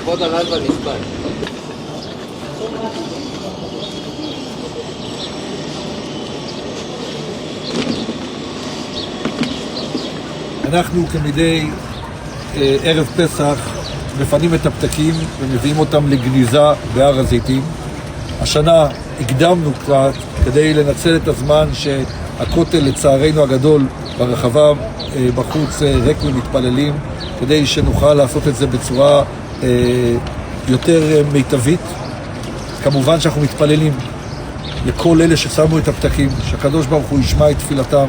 כבוד הרב הנכבד. אנחנו כמדי ערב פסח מפנים את הפתקים ומביאים אותם לגניזה בהר הזיתים. השנה הקדמנו קצת כדי לנצל את הזמן שהכותל לצערנו הגדול ברחבה בחוץ ריק ומתפללים, כדי שנוכל לעשות את זה בצורה יותר מיטבית. כמובן שאנחנו מתפללים לכל אלה ששמו את הפתקים, שהקדוש ברוך הוא ישמע את תפילתם,